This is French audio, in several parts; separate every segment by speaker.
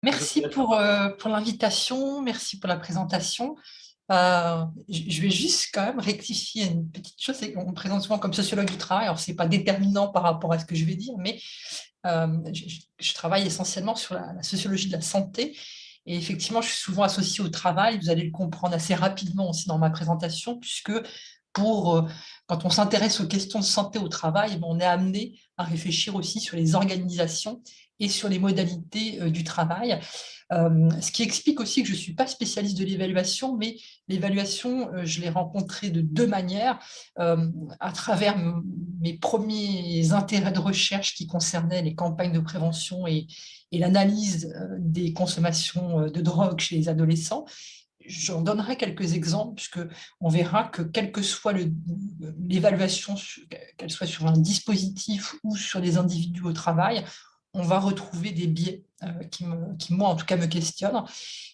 Speaker 1: Merci pour l'invitation, merci pour la présentation. Je vais juste quand même rectifier une petite chose, c'est qu'on me présente souvent comme sociologue du travail, alors ce n'est pas déterminant par rapport à ce que je vais dire, mais je travaille essentiellement sur la sociologie de la santé, et effectivement, je suis souvent associée au travail, vous allez le comprendre assez rapidement aussi dans ma présentation, puisque quand on s'intéresse aux questions de santé au travail, on est amené à réfléchir aussi sur les organisations et sur les modalités du travail. Ce qui explique aussi que je ne suis pas spécialiste de l'évaluation, mais l'évaluation, je l'ai rencontrée de deux manières. À travers mes premiers intérêts de recherche qui concernaient les campagnes de prévention et l'analyse des consommations de drogue chez les adolescents. J'en donnerai quelques exemples, puisque on verra que quelle que soit l'évaluation, qu'elle soit sur un dispositif ou sur des individus au travail, on va retrouver des biais qui, moi, en tout cas, me questionnent.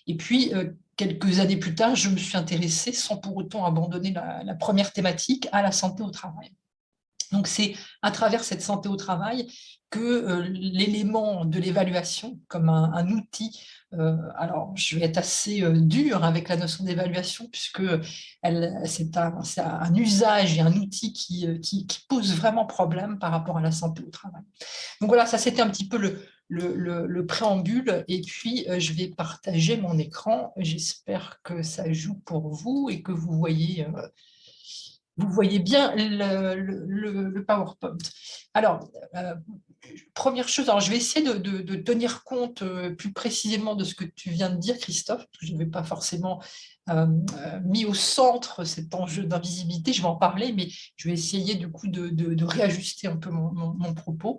Speaker 1: Et puis, quelques années plus tard, je me suis intéressée, sans pour autant abandonner la première thématique, à la santé au travail. Donc, c'est à travers cette santé au travail que l'élément de l'évaluation, comme un outil, alors je vais être assez dure avec la notion d'évaluation, puisque c'est un usage et un outil qui pose vraiment problème par rapport à la santé au travail. Donc voilà, ça c'était un petit peu le préambule, et puis je vais partager mon écran. J'espère que ça joue pour vous et que vous voyez bien le PowerPoint. Alors, première chose, alors je vais essayer de tenir compte plus précisément de ce que tu viens de dire, Christophe, parce que je n'avais pas forcément mis au centre cet enjeu d'invisibilité, je vais en parler, mais je vais essayer du coup de réajuster un peu mon propos.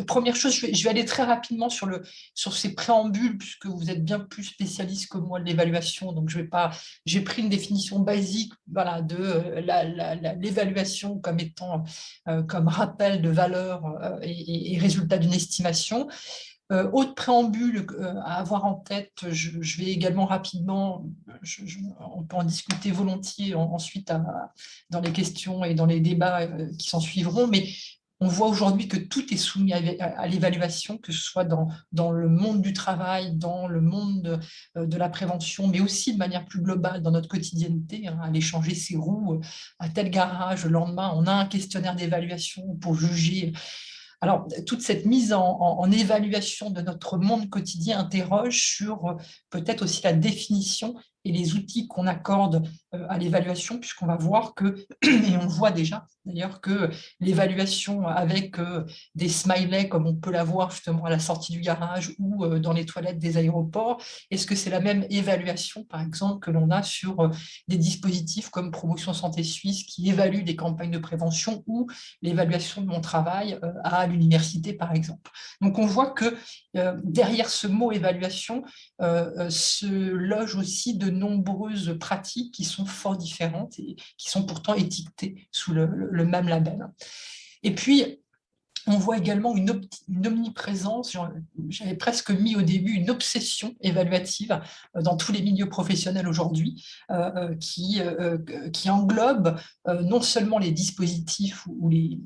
Speaker 1: Première chose, je vais aller très rapidement sur ces préambules, puisque vous êtes bien plus spécialiste que moi de l'évaluation, donc je vais pas. J'ai pris une définition basique, voilà, de l'évaluation comme étant comme rappel de valeur et résultat d'une estimation. Autre préambule à avoir en tête, je vais également rapidement, on peut en discuter volontiers ensuite dans les questions et dans les débats qui s'en suivront, mais on voit aujourd'hui que tout est soumis à l'évaluation, que ce soit dans le monde du travail, dans le monde de la prévention, mais aussi de manière plus globale dans notre quotidienneté, hein, aller changer ses roues à tel garage, le lendemain, on a un questionnaire d'évaluation pour juger. Alors, toute cette mise en évaluation de notre monde quotidien interroge sur peut-être aussi la définition et les outils qu'on accorde à l'évaluation, puisqu'on va voir que, et on voit déjà d'ailleurs, que l'évaluation avec des smileys, comme on peut la voir justement à la sortie du garage ou dans les toilettes des aéroports, est-ce que c'est la même évaluation, par exemple, que l'on a sur des dispositifs comme Promotion Santé Suisse qui évaluent des campagnes de prévention, ou l'évaluation de mon travail à l'université, par exemple. Donc, on voit que derrière ce mot évaluation se logent aussi de nombreuses pratiques qui sont fort différentes et qui sont pourtant étiquetées sous le même label. Et puis, on voit également une omniprésence, j'avais presque mis au début une obsession évaluative dans tous les milieux professionnels aujourd'hui, qui englobe non seulement les dispositifs ou les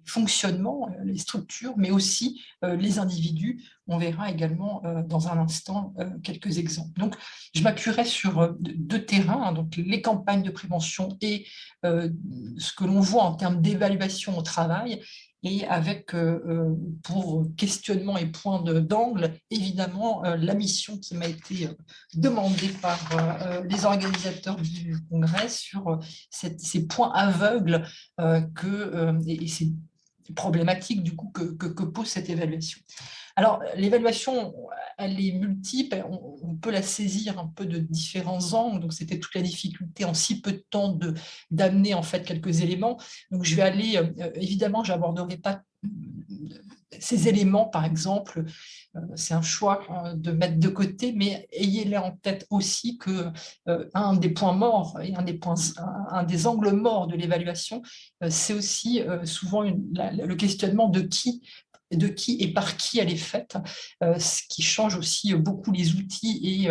Speaker 1: fonctionnements, les structures, mais aussi les individus. On verra également dans un instant quelques exemples. Donc, je m'appuierai sur deux terrains, hein, donc les campagnes de prévention et ce que l'on voit en termes d'évaluation au travail, et avec pour questionnement et point d'angle, évidemment, la mission qui m'a été demandée par les organisateurs du congrès sur ces points aveugles et ces problématiques du coup que pose cette évaluation. Alors, l'évaluation, elle est multiple, on peut la saisir un peu de différents angles, donc c'était toute la difficulté en si peu de temps d'amener en fait quelques éléments. Donc, je vais aller, évidemment, je n'aborderai pas ces éléments, par exemple, c'est un choix de mettre de côté, mais ayez-les en tête aussi que un des points morts et un des angles morts de l'évaluation, c'est aussi souvent le questionnement de qui de qui et par qui elle est faite, ce qui change aussi beaucoup les outils et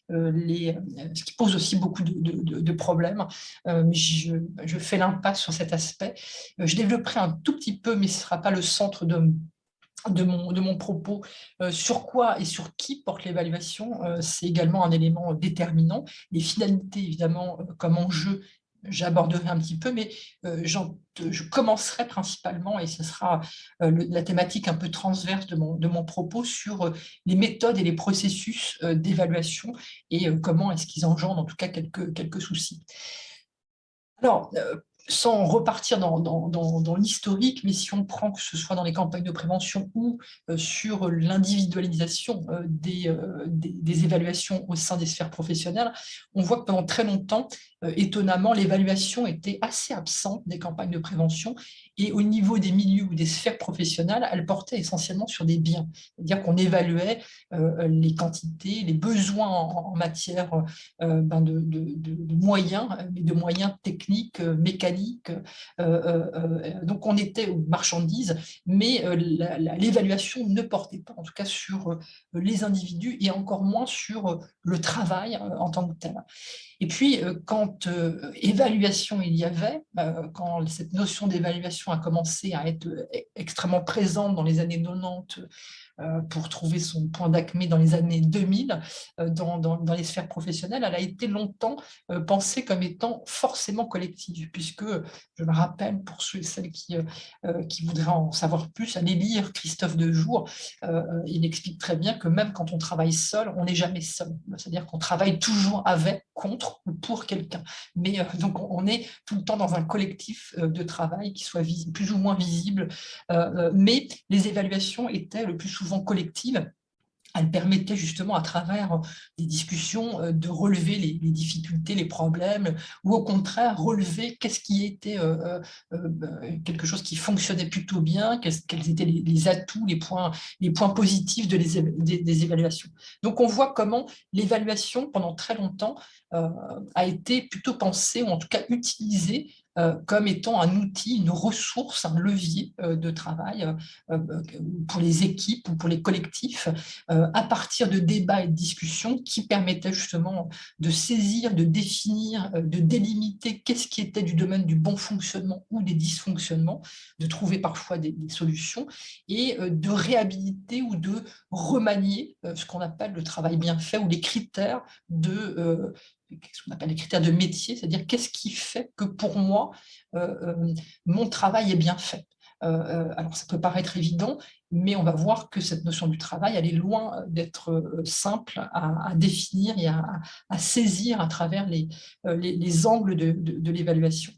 Speaker 1: ce qui pose aussi beaucoup de problèmes. Mais je fais l'impasse sur cet aspect. Je développerai un tout petit peu, mais ce ne sera pas le centre de mon propos. Sur quoi et sur qui porte l'évaluation, c'est également un élément déterminant. Les finalités, évidemment, comme enjeu, j'aborderai un petit peu, mais je commencerai principalement, et ce sera la thématique un peu transverse de mon propos, sur les méthodes et les processus d'évaluation et comment est-ce qu'ils engendrent en tout cas quelques soucis. Alors, sans repartir dans l'historique, mais si on prend que ce soit dans les campagnes de prévention ou sur l'individualisation des évaluations au sein des sphères professionnelles, on voit que pendant très longtemps, étonnamment, l'évaluation était assez absente des campagnes de prévention, et au niveau des milieux ou des sphères professionnelles, elle portait essentiellement sur des biens. C'est-à-dire qu'on évaluait les quantités, les besoins en matière de moyens, mais de moyens techniques, mécaniques. Donc on était aux marchandises, mais l'évaluation ne portait pas, en tout cas sur les individus et encore moins sur le travail en tant que tel. Et puis, quand évaluation il y avait, quand cette notion d'évaluation a commencé à être extrêmement présente dans les années 90, pour trouver son point d'acmé dans les années 2000, dans les sphères professionnelles, elle a été longtemps pensée comme étant forcément collective, puisque, je me rappelle, pour ceux et celles qui voudraient en savoir plus, aller lire Christophe Dejour, il explique très bien que même quand on travaille seul, on n'est jamais seul. C'est-à-dire qu'on travaille toujours avec, contre ou pour quelqu'un. Mais donc, on est tout le temps dans un collectif de travail qui soit plus ou moins visible. Mais les évaluations étaient le plus souvent collectives. Elle permettait justement, à travers des discussions, de relever les difficultés, les problèmes, ou au contraire, relever qu'est-ce qui était quelque chose qui fonctionnait plutôt bien, quels étaient les atouts, les points positifs des évaluations. Donc, on voit comment l'évaluation, pendant très longtemps, a été plutôt pensée, ou en tout cas utilisée, comme étant un outil, une ressource, un levier de travail pour les équipes ou pour les collectifs, à partir de débats et de discussions qui permettaient justement de saisir, de définir, de délimiter qu'est-ce qui était du domaine du bon fonctionnement ou des dysfonctionnements, de trouver parfois des solutions et de réhabiliter ou de remanier ce qu'on appelle le travail bien fait ou les critères ce qu'on appelle les critères de métier, c'est-à-dire qu'est-ce qui fait que pour moi, mon travail est bien fait. Alors, ça peut paraître évident, mais on va voir que cette notion du travail, elle est loin d'être simple à définir et à saisir à travers les angles de l'évaluation.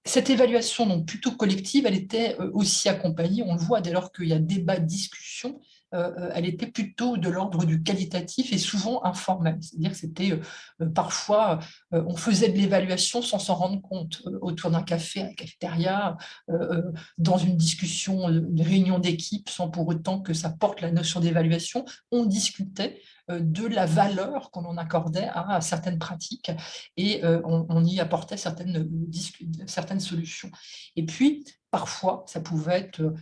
Speaker 1: Cette évaluation, donc plutôt collective, elle était aussi accompagnée, on le voit dès lors qu'il y a débat, discussion, elle était plutôt de l'ordre du qualitatif et souvent informelle. C'est-à-dire que c'était parfois, on faisait de l'évaluation sans s'en rendre compte, autour d'un café, à la cafétéria, dans une discussion, une réunion d'équipe, sans pour autant que ça porte la notion d'évaluation. On discutait de la valeur qu'on en accordait à certaines pratiques et on y apportait certaines solutions. Et puis, parfois, ça pouvait être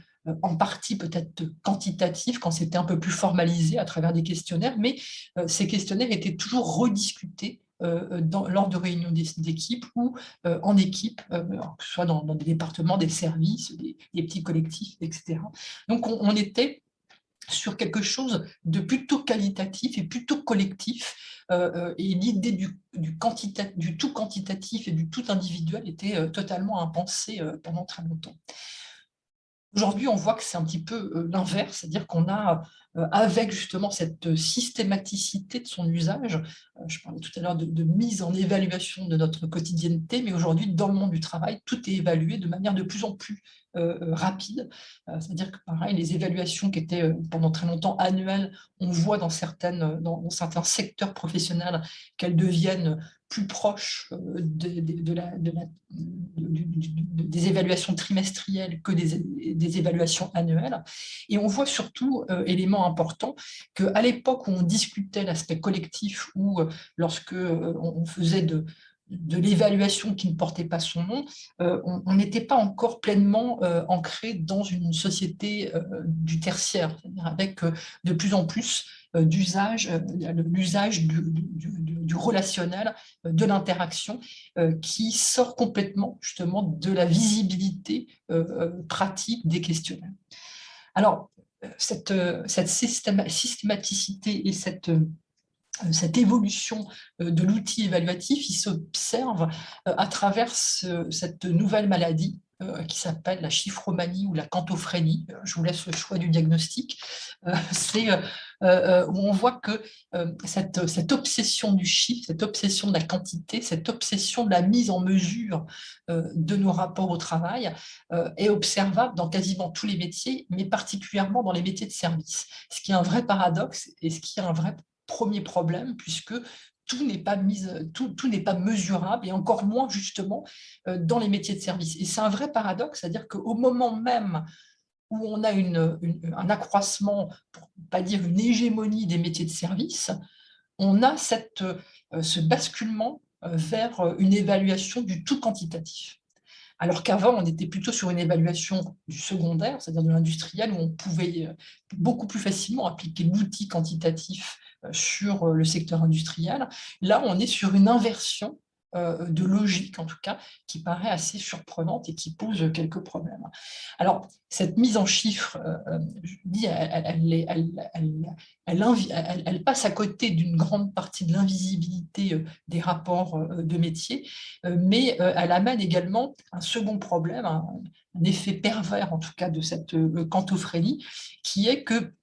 Speaker 1: en partie peut-être quantitatif quand c'était un peu plus formalisé à travers des questionnaires, mais ces questionnaires étaient toujours rediscutés lors de réunions d'équipe ou en équipe, que ce soit dans des départements, des services, des petits collectifs, etc. Donc, on était sur quelque chose de plutôt qualitatif et plutôt collectif. Et l'idée du tout quantitatif et du tout individuel était totalement impensée pendant très longtemps. Aujourd'hui, on voit que c'est un petit peu l'inverse, c'est-à-dire qu'on a, avec justement cette systématicité de son usage, je parlais tout à l'heure de mise en évaluation de notre quotidienneté, mais aujourd'hui, dans le monde du travail, tout est évalué de manière de plus en plus rapide. C'est-à-dire que, pareil, les évaluations qui étaient pendant très longtemps annuelles, on voit dans certains secteurs professionnels qu'elles deviennent plus proches des évaluations trimestrielles que des évaluations annuelles. Et on voit surtout, élément important, qu'à l'époque où on discutait l'aspect collectif ou lorsque on faisait de l'évaluation qui ne portait pas son nom, on n'était pas encore pleinement ancré dans une société du tertiaire, c'est-à-dire avec de plus en plus l'usage du relationnel, de l'interaction, qui sort complètement justement de la visibilité pratique des questionnaires. Alors, cette systématicité et cette évolution de l'outil évaluatif, il s'observe à travers cette nouvelle maladie qui s'appelle la chiffromanie ou la quantophrènie. Je vous laisse le choix du diagnostic. C'est où on voit que cette obsession du chiffre, cette obsession de la quantité, cette obsession de la mise en mesure de nos rapports au travail est observable dans quasiment tous les métiers, mais particulièrement dans les métiers de service. Ce qui est un vrai paradoxe et ce qui est un vrai premier problème, puisque tout n'est pas mesurable, et encore moins justement dans les métiers de service. Et c'est un vrai paradoxe, c'est-à-dire qu'au moment même où on a un accroissement, pour ne pas dire une hégémonie des métiers de service, on a ce basculement vers une évaluation du tout quantitatif. Alors qu'avant, on était plutôt sur une évaluation du secondaire, c'est-à-dire de l'industriel, où on pouvait beaucoup plus facilement appliquer l'outil quantitatif sur le secteur industriel. Là, on est sur une inversion de logique, en tout cas, qui paraît assez surprenante et qui pose quelques problèmes. Alors, cette mise en chiffres, je dis, elle passe à côté d'une grande partie de l'invisibilité des rapports de métier, mais elle amène également un second problème, un effet pervers en tout cas de cette quantophrènie, qui est que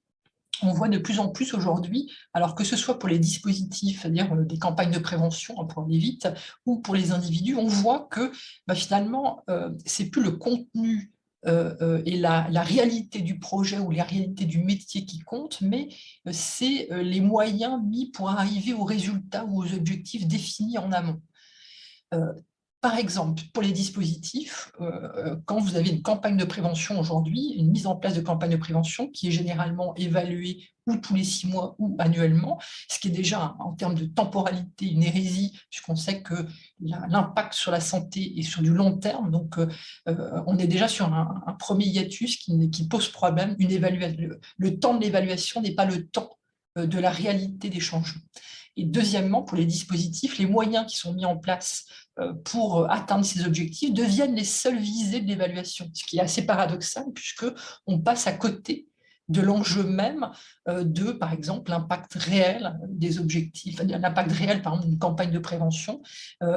Speaker 1: on voit de plus en plus aujourd'hui, alors que ce soit pour les dispositifs, c'est-à-dire des campagnes de prévention, pour aller vite, ou pour les individus, on voit que finalement, c'est plus le contenu et la réalité du projet ou la réalité du métier qui compte, mais c'est les moyens mis pour arriver aux résultats ou aux objectifs définis en amont. Par exemple, pour les dispositifs, quand vous avez une campagne de prévention aujourd'hui, une mise en place de campagne de prévention qui est généralement évaluée ou tous les 6 mois ou annuellement, ce qui est déjà en termes de temporalité une hérésie, puisqu'on sait que l'impact sur la santé est sur du long terme, donc on est déjà sur un premier hiatus qui pose problème. Le temps de l'évaluation n'est pas le temps de la réalité des changements. Et deuxièmement, pour les dispositifs, les moyens qui sont mis en place pour atteindre ces objectifs deviennent les seules visées de l'évaluation, ce qui est assez paradoxal puisqu'on passe à côté de l'enjeu même de, par exemple, l'impact réel des objectifs, l'impact réel, par exemple, d'une campagne de prévention,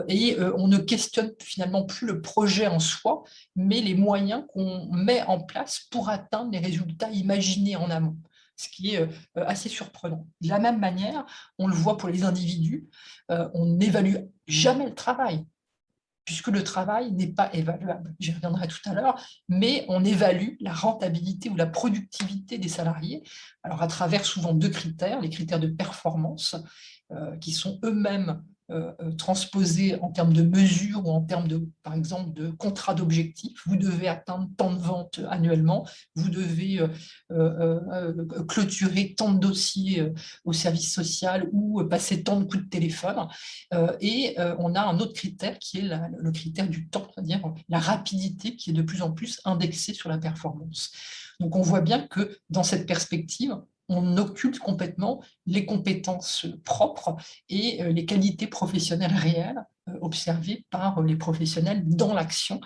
Speaker 1: et on ne questionne finalement plus le projet en soi, mais les moyens qu'on met en place pour atteindre les résultats imaginés en amont, ce qui est assez surprenant. De la même manière, on le voit pour les individus, on n'évalue jamais le travail, puisque le travail n'est pas évaluable. J'y reviendrai tout à l'heure, mais on évalue la rentabilité ou la productivité des salariés, alors à travers souvent 2 critères, les critères de performance, qui sont eux-mêmes transposés en termes de mesures ou en termes de, par exemple, de contrat d'objectifs. Vous devez atteindre tant de ventes annuellement, vous devez clôturer tant de dossiers au service social ou passer tant de coups de téléphone. Et on a un autre critère qui est le critère du temps, c'est-à-dire la rapidité qui est de plus en plus indexée sur la performance. Donc on voit bien que dans cette perspective, on occulte complètement les compétences propres et les qualités professionnelles réelles observées par les professionnels dans l'action.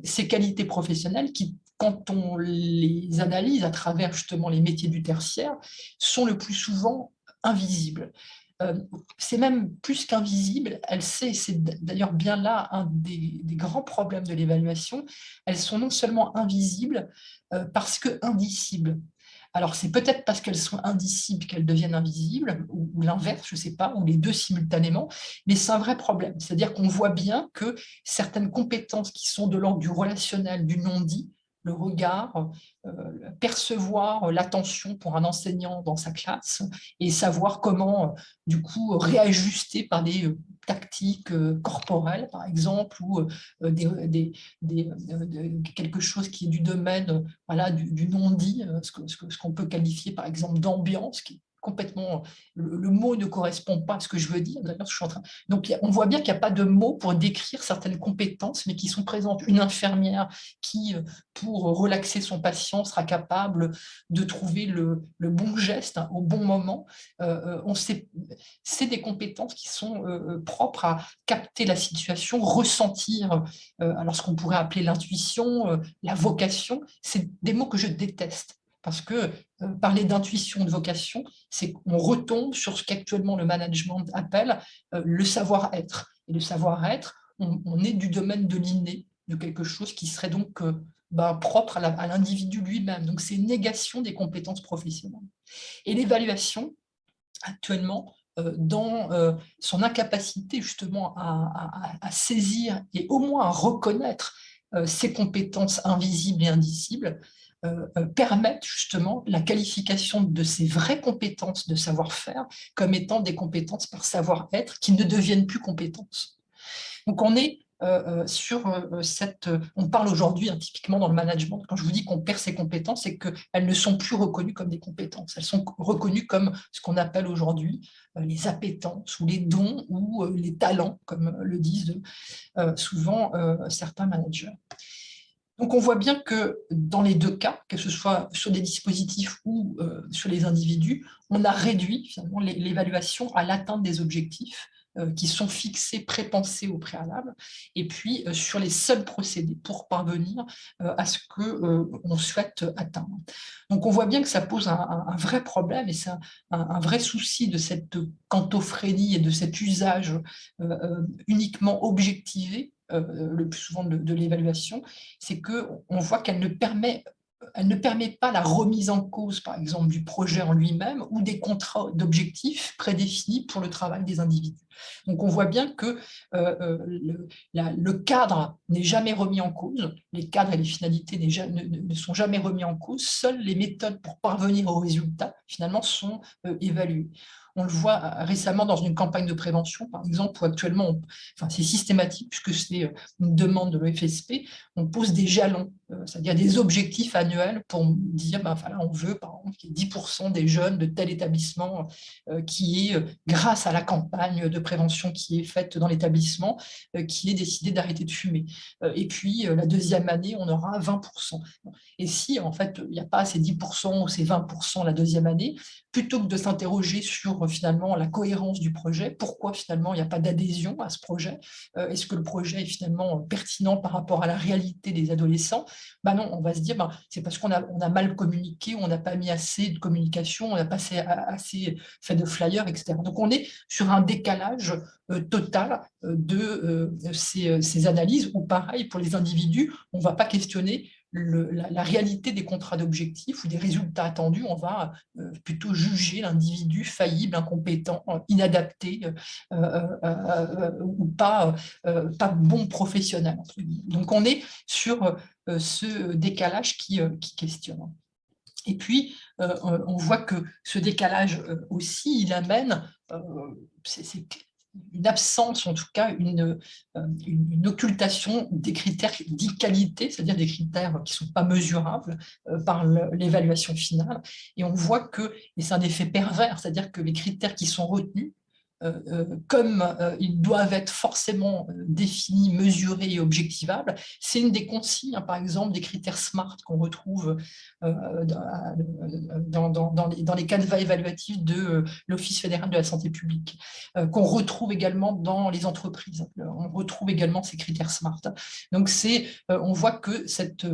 Speaker 1: Ces qualités professionnelles qui, quand on les analyse à travers justement les métiers du tertiaire, sont le plus souvent invisibles. C'est même plus qu'invisible, c'est d'ailleurs bien là un des grands problèmes de l'évaluation, elles sont non seulement invisibles parce que indicibles. Alors, c'est peut-être parce qu'elles sont indicibles qu'elles deviennent invisibles, ou l'inverse, je ne sais pas, ou les deux simultanément, mais c'est un vrai problème. C'est-à-dire qu'on voit bien que certaines compétences qui sont de l'ordre du relationnel, du non-dit, le regard, percevoir l'attention pour un enseignant dans sa classe et savoir comment, du coup, réajuster par des tactiques corporelles, par exemple, ou quelque chose qui est du domaine voilà, du non-dit, ce qu'on peut qualifier, par exemple, d'ambiance, qui complètement, le mot ne correspond pas à ce que je veux dire. D'ailleurs, je suis en train. Donc, on voit bien qu'il n'y a pas de mots pour décrire certaines compétences, mais qui sont présentes. Une infirmière qui, pour relaxer son patient, sera capable de trouver le bon geste au bon moment. C'est des compétences qui sont propres à capter la situation, ressentir, alors ce qu'on pourrait appeler l'intuition, la vocation. C'est des mots que je déteste. Parce que parler d'intuition, de vocation, c'est qu'on retombe sur ce qu'actuellement le management appelle le savoir-être. Et le savoir-être, on est du domaine de l'inné, de quelque chose qui serait donc propre à l'individu lui-même. Donc c'est une négation des compétences professionnelles. Et l'évaluation, actuellement, dans son incapacité justement à saisir et au moins à reconnaître ces compétences invisibles et indicibles, permettent justement la qualification de ces vraies compétences de savoir-faire comme étant des compétences par savoir-être qui ne deviennent plus compétences. Donc on est sur cette... On parle aujourd'hui, typiquement dans le management, quand je vous dis qu'on perd ses compétences, c'est qu'elles ne sont plus reconnues comme des compétences. Elles sont reconnues comme ce qu'on appelle aujourd'hui les appétences ou les dons ou les talents, comme le disent souvent certains managers. Donc, on voit bien que dans les deux cas, que ce soit sur des dispositifs ou sur les individus, on a réduit finalement l'évaluation à l'atteinte des objectifs qui sont fixés, prépensés au préalable, et puis sur les seuls procédés pour parvenir à ce qu'on souhaite atteindre. Donc, on voit bien que ça pose un vrai problème et c'est un vrai souci de cette quantophrénie et de cet usage uniquement objectivé le plus souvent de l'évaluation, c'est qu'on voit qu'elle ne permet pas la remise en cause, par exemple, du projet en lui-même ou des contrats d'objectifs prédéfinis pour le travail des individus. Donc, on voit bien que le cadre n'est jamais remis en cause, les cadres et les finalités ne sont jamais remis en cause, seules les méthodes pour parvenir au résultat, finalement, sont évaluées. On le voit récemment dans une campagne de prévention, par exemple, où actuellement, c'est systématique, puisque c'est une demande de l'OFSP, on pose des jalons, c'est-à-dire des objectifs annuels pour dire, on veut, par exemple, qu'il y ait 10% des jeunes de tel établissement qui est, grâce à la campagne de prévention qui est faite dans l'établissement, qui est décidé d'arrêter de fumer. Et puis, la deuxième année, on aura 20%. Et si, en fait, il n'y a pas ces 10% ou ces 20% la deuxième année, plutôt que de s'interroger sur finalement la cohérence du projet, pourquoi finalement il n'y a pas d'adhésion à ce projet, est-ce que le projet est finalement pertinent par rapport à la réalité des adolescents? Non, on va se dire, c'est parce qu'on a mal communiqué, on n'a pas mis assez de communication, on n'a pas assez fait de flyers, etc. Donc on est sur un décalage total de ces analyses, où pareil, pour les individus, on ne va pas questionner la réalité des contrats d'objectifs ou des résultats attendus, on va plutôt juger l'individu faillible, incompétent, inadapté ou pas bon professionnel. Donc on est sur ce décalage qui questionne. Et puis, on voit que ce décalage aussi, il amène, c'est une absence, en tout cas une occultation des critères dits qualité, c'est-à-dire des critères qui ne sont pas mesurables par l'évaluation finale. Et on voit que, et c'est un effet pervers, c'est-à-dire que les critères qui sont retenus, comme ils doivent être forcément définis, mesurés et objectivables, c'est une des consignes, par exemple, des critères SMART qu'on retrouve dans les canevas évaluatifs de l'Office fédéral de la santé publique, qu'on retrouve également dans les entreprises. On retrouve également ces critères SMART. Donc, on voit que cette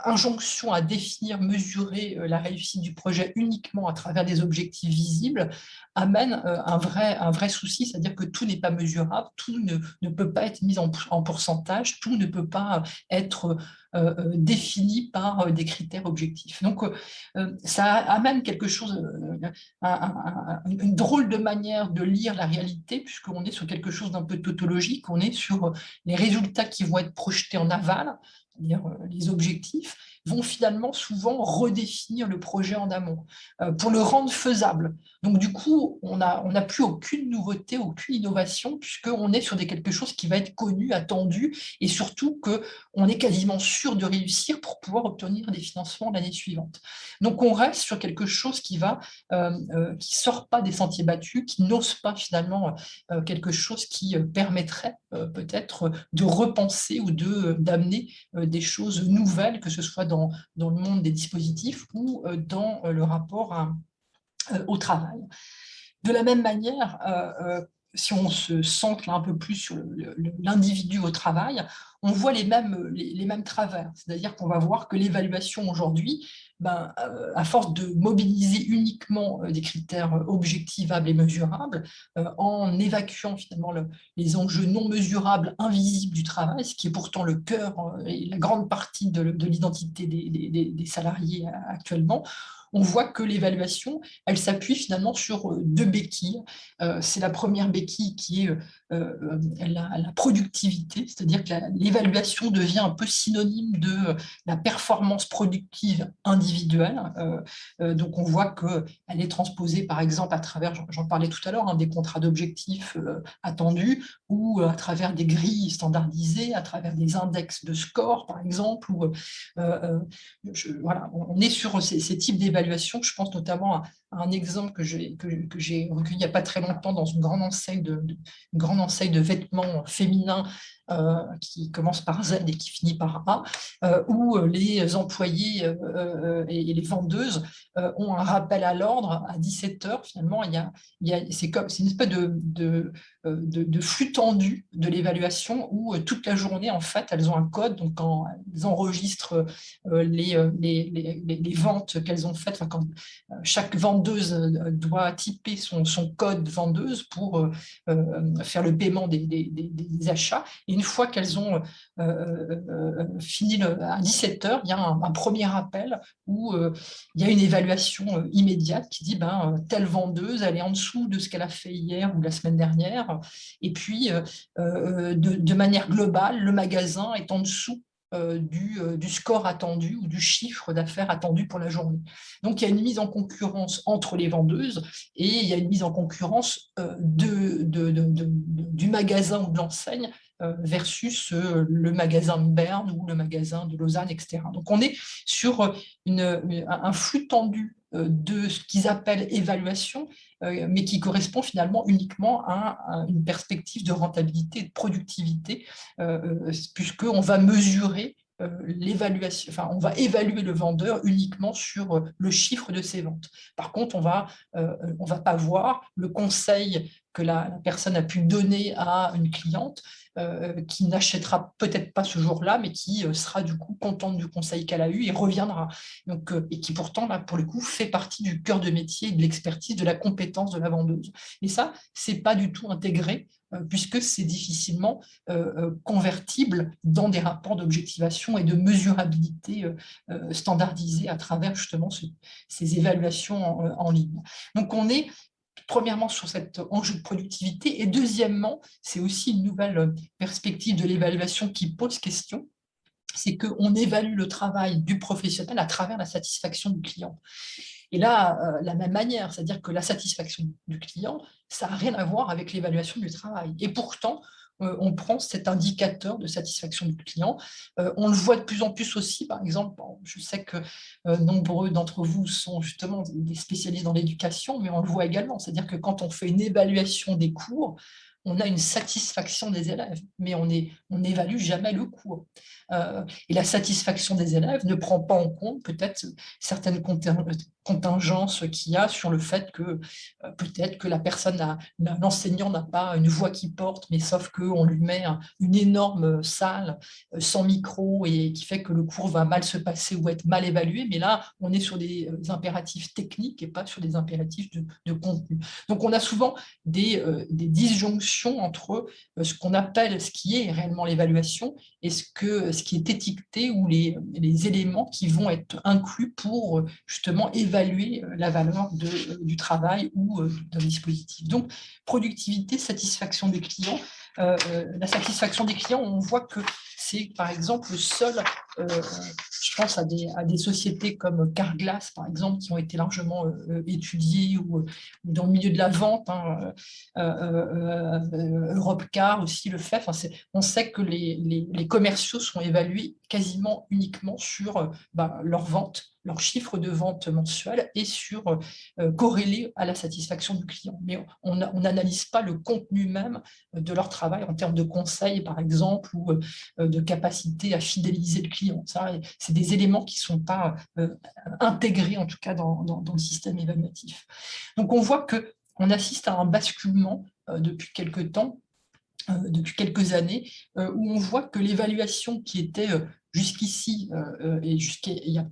Speaker 1: injonction à définir, mesurer la réussite du projet uniquement à travers des objectifs visibles amène un vrai souci, c'est-à-dire que tout n'est pas mesurable, tout ne peut pas être mis en pourcentage, tout ne peut pas être défini par des critères objectifs. Donc, ça amène quelque chose, une drôle de manière de lire la réalité, puisqu'on est sur quelque chose d'un peu tautologique, on est sur les résultats qui vont être projetés en aval, c'est-à-dire les objectifs, vont finalement souvent redéfinir le projet en amont pour le rendre faisable. Donc, du coup, on n'a plus aucune nouveauté, aucune innovation, puisqu'on est sur quelque chose qui va être connu, attendu, et surtout qu'on est quasiment sûr de réussir pour pouvoir obtenir des financements l'année suivante. Donc, on reste sur quelque chose qui sort pas des sentiers battus, qui n'ose pas finalement quelque chose qui permettrait peut-être de repenser ou d'amener des choses nouvelles, que ce soit dans le monde des dispositifs ou dans le rapport au travail. De la même manière, si on se centre un peu plus sur l'individu au travail, on voit les mêmes travers. C'est-à-dire qu'on va voir que l'évaluation aujourd'hui, à force de mobiliser uniquement des critères objectivables et mesurables, en évacuant finalement les enjeux non mesurables, invisibles du travail, ce qui est pourtant le cœur et la grande partie de l'identité des salariés actuellement, on voit que l'évaluation, elle s'appuie finalement sur deux béquilles. C'est la première béquille qui est la productivité, c'est-à-dire que l'évaluation devient un peu synonyme de la performance productive individuelle. Donc on voit qu'elle est transposée par exemple à travers, j'en parlais tout à l'heure, des contrats d'objectifs attendus, ou à travers des grilles standardisées, à travers des index de score par exemple. Voilà, on est sur ces types d'évaluation. Je pense notamment à un exemple que j'ai recueilli il n'y a pas très longtemps dans une grande enseigne de vêtements féminins qui commence par Z et qui finit par A, où les employés et les vendeuses ont un rappel à l'ordre à 17 heures. Finalement, c'est une espèce de flux tendu de l'évaluation où toute la journée, en fait, elles ont un code. Donc, quand elles enregistrent les ventes qu'elles ont faites, quand chaque vendeuse doit typer son code vendeuse pour faire le paiement des achats. Et une fois qu'elles ont fini à 17 heures, il y a un premier appel où il y a une évaluation immédiate qui dit telle vendeuse, elle est en dessous de ce qu'elle a fait hier ou la semaine dernière. Et puis, de manière globale, le magasin est en dessous du score attendu ou du chiffre d'affaires attendu pour la journée. Donc, il y a une mise en concurrence entre les vendeuses et il y a une mise en concurrence du magasin ou de l'enseigne versus le magasin de Berne ou le magasin de Lausanne, etc. Donc, on est sur un flux tendu de ce qu'ils appellent évaluation, mais qui correspond finalement uniquement à une perspective de rentabilité et de productivité, puisqu'on va mesurer l'évaluation, enfin, on va évaluer le vendeur uniquement sur le chiffre de ses ventes. Par contre, on va pas voir le conseil que la personne a pu donner à une cliente qui n'achètera peut-être pas ce jour-là, mais qui sera du coup contente du conseil qu'elle a eu et reviendra. Donc, et qui pourtant, là, pour le coup, fait partie du cœur de métier, de l'expertise, de la compétence de la vendeuse. Et ça, c'est pas du tout intégré puisque c'est difficilement convertible dans des rapports d'objectivation et de mesurabilité standardisés à travers justement ces évaluations en ligne. Donc, on est premièrement sur cet enjeu de productivité et deuxièmement, c'est aussi une nouvelle perspective de l'évaluation qui pose question, c'est qu'on évalue le travail du professionnel à travers la satisfaction du client. Et là, la même manière, c'est-à-dire que la satisfaction du client, ça n'a rien à voir avec l'évaluation du travail. Et pourtant, on prend cet indicateur de satisfaction du client. On le voit de plus en plus aussi, par exemple, je sais que nombreux d'entre vous sont justement des spécialistes dans l'éducation, mais on le voit également, c'est-à-dire que quand on fait une évaluation des cours, on a une satisfaction des élèves, mais on n'évalue jamais le cours. Et la satisfaction des élèves ne prend pas en compte peut-être certaines contingences qu'il y a sur le fait que peut-être que l'enseignant n'a pas une voix qui porte, mais sauf qu'on lui met une énorme salle sans micro et qui fait que le cours va mal se passer ou être mal évalué. Mais là, on est sur des impératifs techniques et pas sur des impératifs de contenu. Donc, on a souvent des disjonctions entre ce qui est réellement l'évaluation et ce qui est étiqueté ou les éléments qui vont être inclus pour justement évaluer la valeur du travail ou d'un dispositif. Donc, productivité, satisfaction des clients. La satisfaction des clients, on voit que c'est par exemple le seul, je pense à des sociétés comme Carglass, par exemple, qui ont été largement étudiées, ou dans le milieu de la vente, hein, Europcar aussi le fait. Enfin, on sait que les commerciaux sont évalués quasiment uniquement sur leur vente, leur chiffre de vente mensuel, et sur corrélé à la satisfaction du client. Mais on n'analyse pas le contenu même de leur travail en termes de conseils, par exemple, ou de capacité à fidéliser le client. Ça, c'est des éléments qui ne sont pas intégrés, en tout cas, dans le système évaluatif. Donc, on voit qu'on assiste à un basculement depuis quelques temps, depuis quelques années, où on voit que l'évaluation qui était jusqu'ici, et jusqu'il y a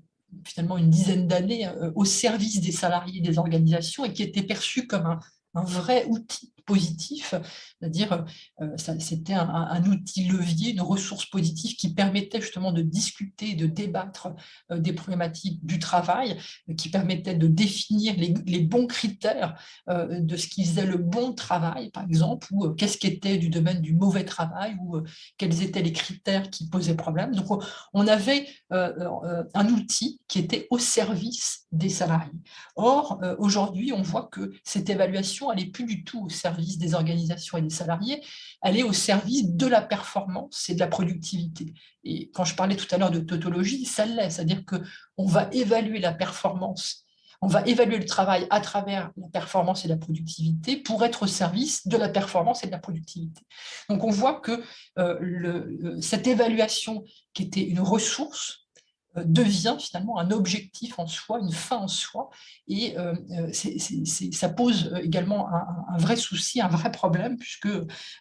Speaker 1: finalement une dizaine d'années, au service des salariés et des organisations, et qui était perçue comme un vrai outil positif, c'est-à-dire c'était un outil levier, une ressource positive qui permettait justement de discuter, de débattre des problématiques du travail, qui permettait de définir les bons critères de ce qui faisait le bon travail, par exemple, ou qu'est-ce qui était du domaine du mauvais travail, ou quels étaient les critères qui posaient problème. Donc, on avait un outil qui était au service des salariés. Or, aujourd'hui, on voit que cette évaluation, elle n'est plus du tout au service des organisations et des salariés, elle est au service de la performance et de la productivité. Et quand je parlais tout à l'heure de tautologie, ça l'est, c'est-à-dire qu'on va évaluer la performance, on va évaluer le travail à travers la performance et la productivité pour être au service de la performance et de la productivité. Donc, on voit que cette évaluation, qui était une ressource, devient finalement un objectif en soi, une fin en soi, et ça pose également un vrai souci, un vrai problème, puisque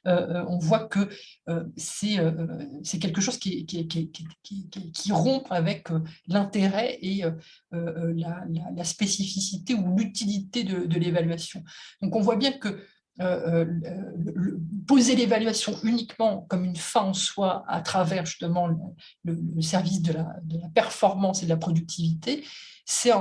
Speaker 1: on voit que c'est quelque chose qui rompt avec l'intérêt et la spécificité ou l'utilité de l'évaluation. Donc on voit bien que poser l'évaluation uniquement comme une fin en soi à travers justement le service de la performance et de la productivité, c'est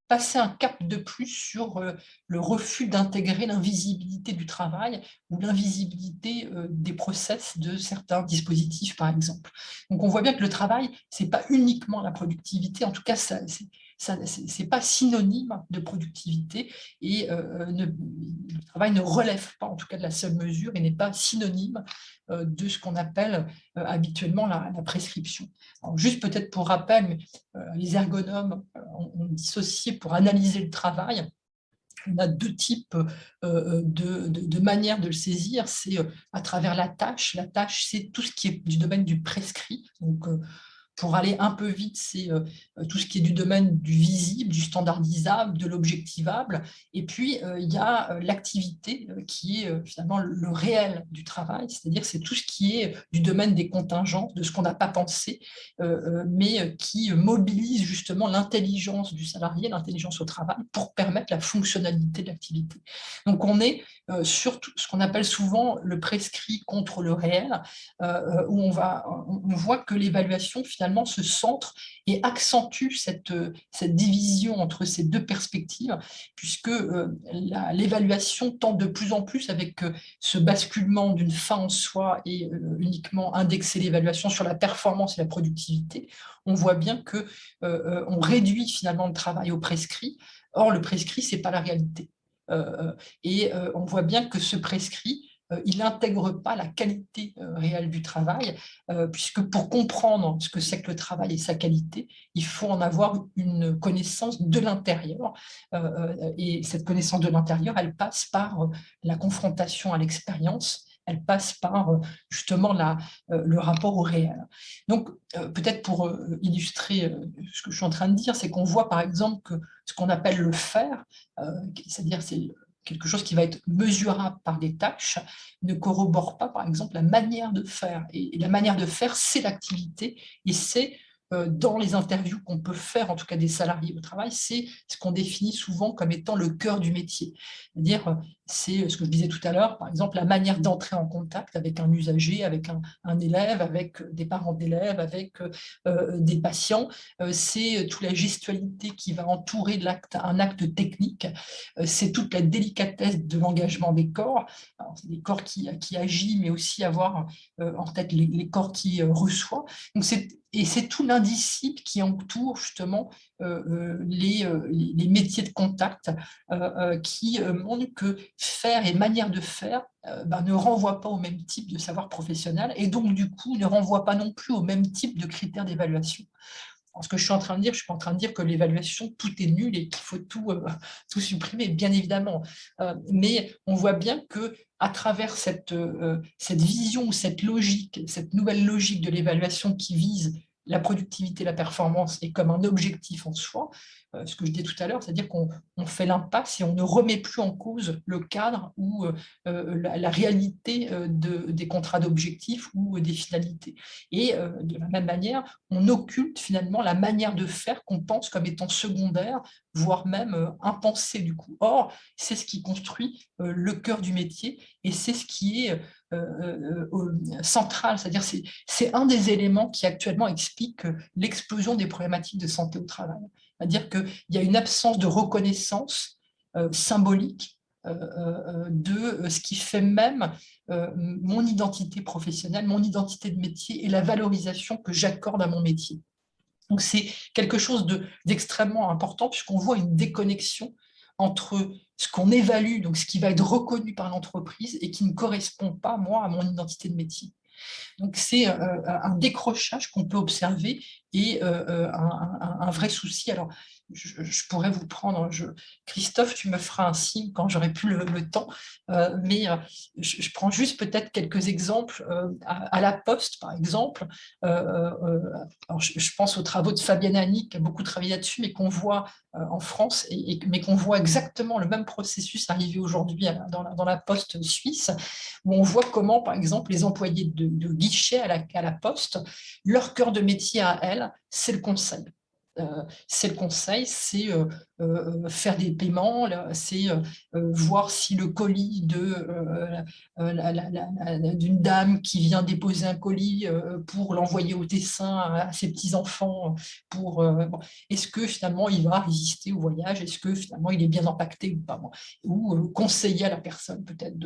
Speaker 1: passer un cap de plus sur le refus d'intégrer l'invisibilité du travail ou l'invisibilité des process de certains dispositifs, par exemple. Donc on voit bien que le travail, ce n'est pas uniquement la productivité, en tout cas, ce n'est pas synonyme de productivité, et le travail ne relève pas, en tout cas, de la seule mesure, et n'est pas synonyme de ce qu'on appelle habituellement la prescription. Alors, juste peut-être pour rappel, mais, les ergonomes ont dissocié pour analyser le travail. On a deux types de manières de le saisir. C'est à travers la tâche. La tâche, c'est tout ce qui est du domaine du prescrit. Donc, pour aller un peu vite, c'est tout ce qui est du domaine du visible, du standardisable, de l'objectivable. Et puis, il y a l'activité qui est finalement le réel du travail, c'est-à-dire c'est tout ce qui est du domaine des contingences, de ce qu'on n'a pas pensé, mais qui mobilise justement l'intelligence du salarié, l'intelligence au travail, pour permettre la fonctionnalité de l'activité. Donc, on est sur ce qu'on appelle souvent le prescrit contre le réel, où on voit que l'évaluation finalement se centre et accentue cette division entre ces deux perspectives, puisque l'évaluation tend de plus en plus, avec ce basculement d'une fin en soi et uniquement indexer l'évaluation sur la performance et la productivité, on voit bien qu'on réduit finalement le travail au prescrit. Or, le prescrit, ce n'est pas la réalité. Et on voit bien que ce prescrit, il n'intègre pas la qualité réelle du travail, puisque pour comprendre ce que c'est que le travail et sa qualité, il faut en avoir une connaissance de l'intérieur. Et cette connaissance de l'intérieur, elle passe par la confrontation à l'expérience, elle passe par justement le rapport au réel. Donc, peut-être pour illustrer ce que je suis en train de dire, c'est qu'on voit par exemple que ce qu'on appelle le faire, c'est-à-dire c'est quelque chose qui va être mesurable par des tâches, ne corrobore pas, par exemple, la manière de faire. Et la manière de faire, c'est l'activité, et c'est dans les interviews qu'on peut faire, en tout cas des salariés au travail, c'est ce qu'on définit souvent comme étant le cœur du métier. C'est-à-dire, c'est ce que je disais tout à l'heure, par exemple, la manière d'entrer en contact avec un usager, avec un élève, avec des parents d'élèves, avec des patients. C'est toute la gestualité qui va entourer un acte technique. C'est toute la délicatesse de l'engagement des corps. C'est des corps qui agissent, mais aussi avoir en tête les corps qui reçoivent. Donc, c'est Et c'est tout l'indicible qui entoure justement les métiers de contact qui montrent que faire et manière de faire ne renvoie pas au même type de savoir professionnel et donc du coup ne renvoie pas non plus au même type de critères d'évaluation. Ce que je suis en train de dire, je ne suis pas en train de dire que l'évaluation, tout est nul et qu'il faut tout supprimer, bien évidemment. Mais on voit bien qu'à travers cette vision ou cette logique, cette nouvelle logique de l'évaluation qui vise la productivité, la performance et comme un objectif en soi, ce que je disais tout à l'heure, c'est-à-dire qu'on fait l'impasse et on ne remet plus en cause le cadre ou la réalité des contrats d'objectifs ou des finalités. Et de la même manière, on occulte finalement la manière de faire qu'on pense comme étant secondaire, voire même impensée du coup. Or, c'est ce qui construit le cœur du métier et c'est ce qui est central, c'est-à-dire c'est un des éléments qui actuellement explique l'explosion des problématiques de santé au travail. C'est-à-dire qu'il y a une absence de reconnaissance symbolique de ce qui fait même mon identité professionnelle, mon identité de métier et la valorisation que j'accorde à mon métier. Donc c'est quelque chose d'extrêmement important puisqu'on voit une déconnexion entre ce qu'on évalue, donc ce qui va être reconnu par l'entreprise et qui ne correspond pas, moi, à mon identité de métier. Donc c'est un décrochage qu'on peut observer et un vrai souci. Alors, je pourrais vous prendre, Christophe, tu me feras un signe quand j'aurai plus le temps, mais je prends juste peut-être quelques exemples. À la Poste, par exemple, alors je pense aux travaux de Fabienne Annie, qui a beaucoup travaillé là-dessus, mais qu'on voit en France, mais qu'on voit exactement le même processus arriver aujourd'hui dans la Poste suisse, où on voit comment, par exemple, les employés de guichet à la Poste, leur cœur de métier à elles, c'est le conseil. C'est le conseil, c'est faire des paiements, c'est voir si le colis d'une dame qui vient déposer un colis pour l'envoyer au Tessin à ses petits-enfants, bon, est-ce que finalement il va résister au voyage, est-ce que finalement il est bien empaqueté ou pas, ou conseiller à la personne peut-être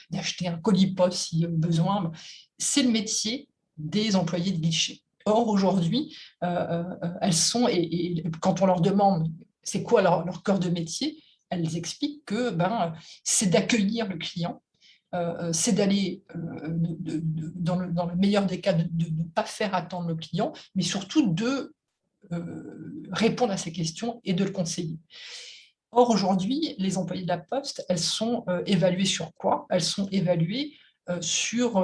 Speaker 1: d'acheter un colis poste s'il y a besoin. C'est le métier des employés de guichet. Or, aujourd'hui, elles sont, et quand on leur demande c'est quoi leur cœur de métier, elles expliquent que c'est d'accueillir le client, c'est d'aller, dans le meilleur des cas, de ne pas faire attendre le client, mais surtout de répondre à ses questions et de le conseiller. Or, aujourd'hui, les employés de la Poste, elles sont évaluées sur quoi? Elles sont évaluées sur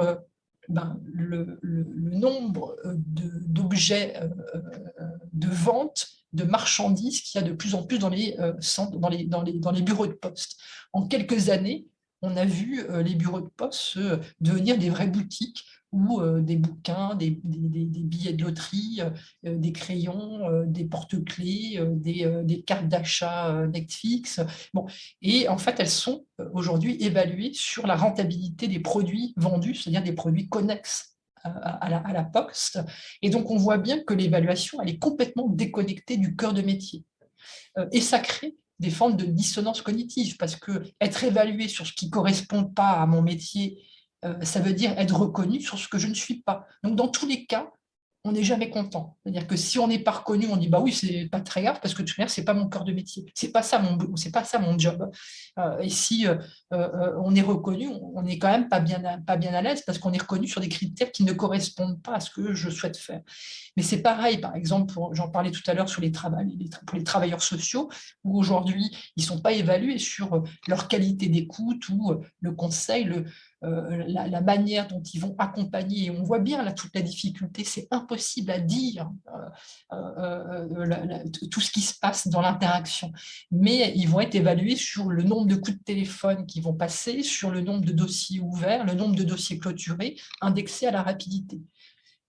Speaker 1: le nombre d'objets de vente de marchandises qu'il y a de plus en plus dans les centres, dans les bureaux de poste. En quelques années, on a vu les bureaux de poste devenir des vraies boutiques où des bouquins, des billets de loterie, des crayons, des porte-clés, des cartes d'achat Netflix. Bon. Et en fait, elles sont aujourd'hui évaluées sur la rentabilité des produits vendus, c'est-à-dire des produits connexes à la Poste. Et donc, on voit bien que l'évaluation, elle est complètement déconnectée du cœur de métier. Et ça crée des formes de dissonance cognitive, parce que être évalué sur ce qui ne correspond pas à mon métier, ça veut dire être reconnu sur ce que je ne suis pas. Donc, dans tous les cas, on n'est jamais content. C'est-à-dire que si on n'est pas reconnu, on dit bah oui, c'est pas très grave parce que de toute manière, c'est pas mon cœur de métier, c'est pas ça mon job. Et si on est reconnu, on n'est quand même pas bien à l'aise parce qu'on est reconnu sur des critères qui ne correspondent pas à ce que je souhaite faire. Mais c'est pareil, par exemple, j'en parlais tout à l'heure pour les travailleurs sociaux, où aujourd'hui, ils ne sont pas évalués sur leur qualité d'écoute ou le conseil, la manière dont ils vont accompagner. Et on voit bien là toute la difficulté, c'est impossible à dire tout ce qui se passe dans l'interaction. Mais ils vont être évalués sur le nombre de coups de téléphone qui vont passer, sur le nombre de dossiers ouverts, le nombre de dossiers clôturés, indexés à la rapidité.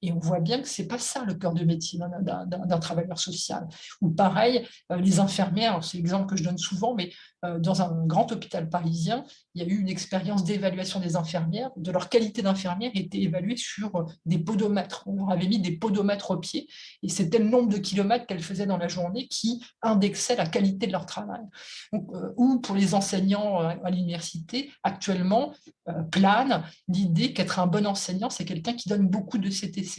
Speaker 1: Et on voit bien que ce n'est pas ça le cœur de métier d'un travailleur social. Ou pareil, les infirmières, c'est l'exemple que je donne souvent, mais dans un grand hôpital parisien, il y a eu une expérience d'évaluation des infirmières, de leur qualité d'infirmière était évaluée sur des podomètres. On leur avait mis des podomètres au pied, et c'était le nombre de kilomètres qu'elles faisaient dans la journée qui indexait la qualité de leur travail. Donc, ou pour les enseignants à l'université, actuellement, plane l'idée qu'être un bon enseignant, c'est quelqu'un qui donne beaucoup de CTC.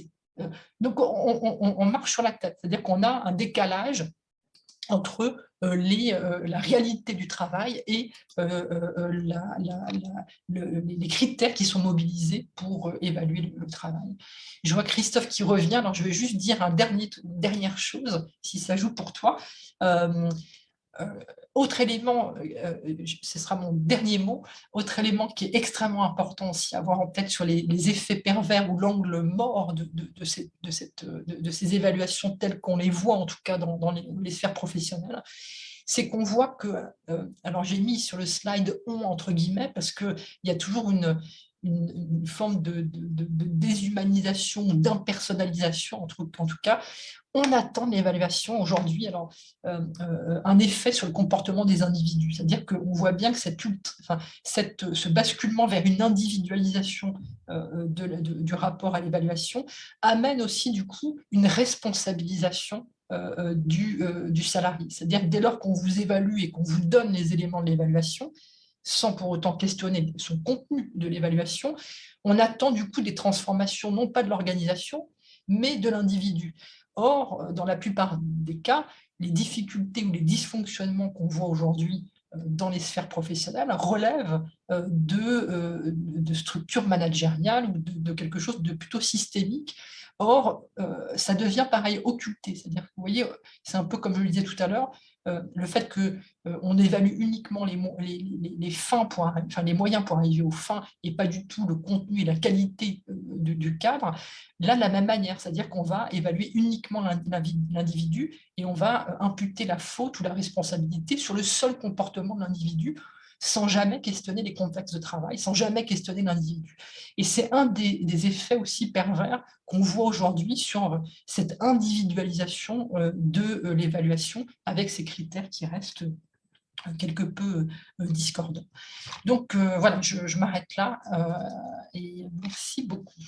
Speaker 1: Donc, on marche sur la tête, c'est-à-dire qu'on a un décalage entre la réalité du travail et les critères qui sont mobilisés pour évaluer le travail. Je vois Christophe qui revient, alors je vais juste dire une dernière chose, si ça joue pour toi. Euh, Autre élément, ce sera mon dernier mot, autre élément qui est extrêmement important aussi à avoir en tête sur les effets pervers ou l'angle mort de ces évaluations telles qu'on les voit, en tout cas dans les sphères professionnelles, c'est qu'on voit que, alors j'ai mis sur le slide « on » entre guillemets, parce qu'il y a toujours une forme de déshumanisation, d'impersonnalisation, en tout cas, on attend de l'évaluation aujourd'hui un effet sur le comportement des individus. C'est-à-dire qu'on voit bien que ce basculement vers une individualisation du rapport à l'évaluation amène aussi du coup une responsabilisation du salarié. C'est-à-dire que dès lors qu'on vous évalue et qu'on vous donne les éléments de l'évaluation, sans pour autant questionner son contenu de l'évaluation, on attend du coup des transformations, non pas de l'organisation, mais de l'individu. Or, dans la plupart des cas, les difficultés ou les dysfonctionnements qu'on voit aujourd'hui dans les sphères professionnelles relèvent de structures managériales ou de quelque chose de plutôt systémique. Or, ça devient pareil occulté. C'est-à-dire que vous voyez, c'est un peu comme je le disais tout à l'heure, le fait qu'on évalue uniquement les fins les moyens pour arriver aux fins et pas du tout le contenu et la qualité du cadre, là, de la même manière, c'est-à-dire qu'on va évaluer uniquement l'individu et on va imputer la faute ou la responsabilité sur le seul comportement de l'individu sans jamais questionner les contextes de travail, sans jamais questionner l'individu. Et c'est un des effets aussi pervers qu'on voit aujourd'hui sur cette individualisation de l'évaluation avec ces critères qui restent quelque peu discordants. Donc voilà, je m'arrête là et merci beaucoup.